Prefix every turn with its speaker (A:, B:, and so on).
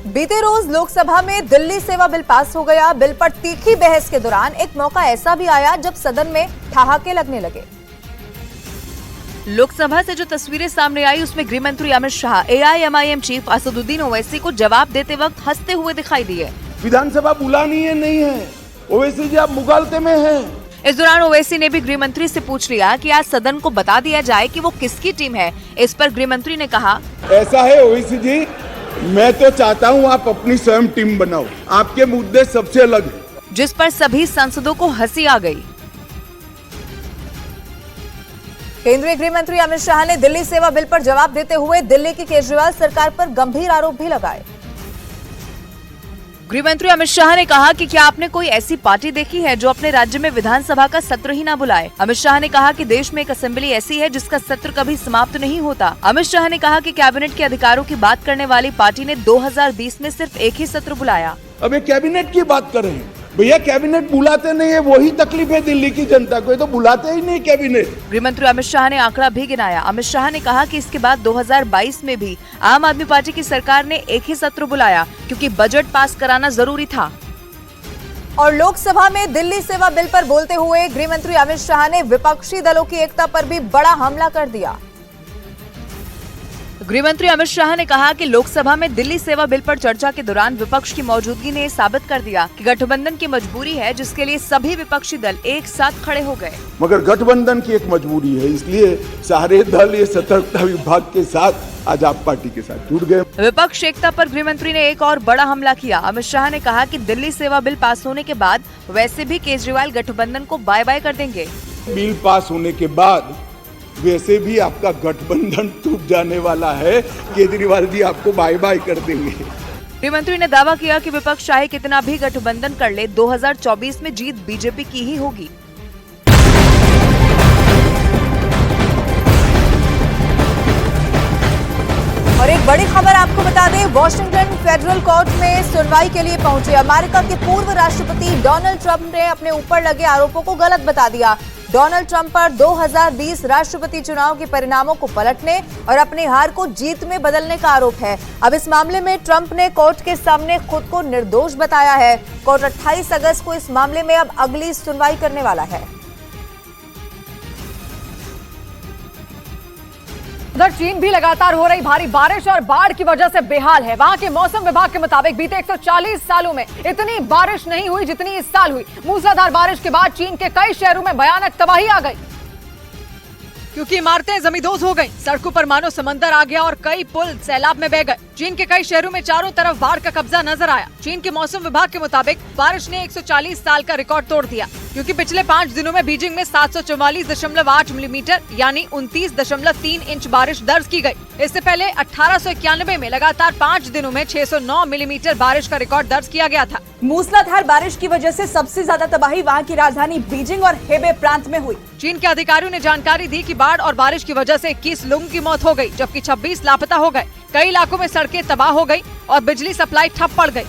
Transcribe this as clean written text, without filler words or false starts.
A: बीते रोज लोकसभा में दिल्ली सेवा बिल पास हो गया। बिल पर तीखी बहस के दौरान एक मौका ऐसा भी आया जब सदन में ठहाके लगने लगे।
B: लोकसभा से जो तस्वीरें सामने आई उसमें गृह मंत्री अमित शाह AIMIM चीफ असदुद्दीन ओवैसी को जवाब देते वक्त हंसते हुए दिखाई दिए।
C: विधानसभा बुलानी है नहीं है, ओवैसी जी आप मुगालते में हैं।
B: इस दौरान ओवैसी ने भी गृह मंत्री से पूछ लिया कि आज सदन को बता दिया जाए कि वो किसकी टीम है। इस पर गृह मंत्री ने कहा,
C: ऐसा है ओवैसी जी, मैं तो चाहता हूं आप अपनी स्वयं टीम बनाओ, आपके मुद्दे सबसे अलग हैं।
B: जिस पर सभी सांसदों को हंसी आ गई।
A: केंद्रीय गृह मंत्री अमित शाह ने दिल्ली सेवा बिल पर जवाब देते हुए दिल्ली की केजरीवाल सरकार पर गंभीर आरोप भी लगाए।
B: गृह मंत्री अमित शाह ने कहा कि क्या आपने कोई ऐसी पार्टी देखी है जो अपने राज्य में विधानसभा का सत्र ही न बुलाए। अमित शाह ने कहा कि देश में एक असेंबली ऐसी है जिसका सत्र कभी समाप्त नहीं होता। अमित शाह ने कहा कि कैबिनेट के अधिकारों की बात करने वाली पार्टी ने 2020 में सिर्फ एक ही सत्र बुलाया।
C: अब ये कैबिनेट की बात कर रहे हैं, भैया कैबिनेट बुलाते नहीं है, वही तकलीफ है दिल्ली की जनता को, ये तो बुलाते ही नहीं कैबिनेट।
B: गृह मंत्री अमित शाह ने आंकड़ा भी गिनाया। अमित शाह ने कहा कि इसके बाद 2022 में भी आम आदमी पार्टी की सरकार ने एक ही सत्र बुलाया क्योंकि बजट पास कराना जरूरी था।
A: और लोकसभा में दिल्ली सेवा बिल पर बोलते हुए गृह मंत्री अमित शाह ने विपक्षी दलों की एकता पर भी बड़ा हमला कर दिया।
B: गृह मंत्री अमित शाह ने कहा कि लोकसभा में दिल्ली सेवा बिल पर चर्चा के दौरान विपक्ष की मौजूदगी ने साबित कर दिया कि गठबंधन की मजबूरी है, जिसके लिए सभी विपक्षी दल एक साथ खड़े हो गए।
C: मगर गठबंधन की एक मजबूरी है, इसलिए सारे दल ये सतर्कता विभाग के साथ आज आप पार्टी के साथ जुड़ गए।
B: विपक्ष एकता पर गृह मंत्री ने एक और बड़ा हमला किया। अमित शाह ने कहा कि दिल्ली सेवा बिल पास होने के बाद वैसे भी केजरीवाल गठबंधन को बाय बाय कर देंगे।
C: बिल पास होने के बाद वैसे भी आपका गठबंधन टूट जाने वाला है, केजरीवाल जी आपको बाय बाय कर देंगे।
B: गृह मंत्री ने दावा किया कि विपक्ष चाहे कितना भी गठबंधन कर ले, 2024 में जीत बीजेपी की ही होगी।
A: और एक बड़ी खबर आपको बता दें, वॉशिंगटन फेडरल कोर्ट में सुनवाई के लिए पहुंचे अमेरिका के पूर्व राष्ट्रपति डोनाल्ड ट्रंप ने अपने ऊपर लगे आरोपों को गलत बता दिया। डोनाल्ड ट्रंप पर 2020 राष्ट्रपति चुनाव के परिणामों को पलटने और अपनी हार को जीत में बदलने का आरोप है। अब इस मामले में ट्रंप ने कोर्ट के सामने खुद को निर्दोष बताया है। कोर्ट 28 अगस्त को इस मामले में अब अगली सुनवाई करने वाला है।
D: उधर चीन भी लगातार हो रही भारी बारिश और बाढ़ की वजह से बेहाल है। वहां के मौसम विभाग के मुताबिक बीते 140 सालों में इतनी बारिश नहीं हुई जितनी इस साल हुई। मूसलाधार बारिश के बाद चीन के कई शहरों में भयानक तबाही आ गई, क्योंकि इमारतें जमींदोज हो गईं, सड़कों पर मानो समंदर आ गया और कई पुल सैलाब में बह गए। चीन के कई शहरों में चारों तरफ बाढ़ का कब्जा नजर आया। चीन के मौसम विभाग के मुताबिक बारिश ने 140 साल का रिकॉर्ड तोड़ दिया, क्योंकि पिछले 5 दिनों में बीजिंग में 744.8 मिलीमीटर यानी 29.3 इंच बारिश दर्ज की गई। इससे पहले 1891 में लगातार 5 दिनों में 609 मिलीमीटर बारिश का रिकॉर्ड दर्ज किया गया था।
E: मूसलाधार बारिश की वजह से सबसे ज्यादा तबाही वहां की राजधानी बीजिंग और हेबे प्रांत में हुई।
D: चीन के अधिकारियों ने जानकारी दी कि बाढ़ और बारिश की वजह से 21 लोगों की मौत हो गई, जबकि 26 लापता हो गए। कई इलाकों में सड़कें तबाह हो गई और बिजली सप्लाई ठप पड़ गई।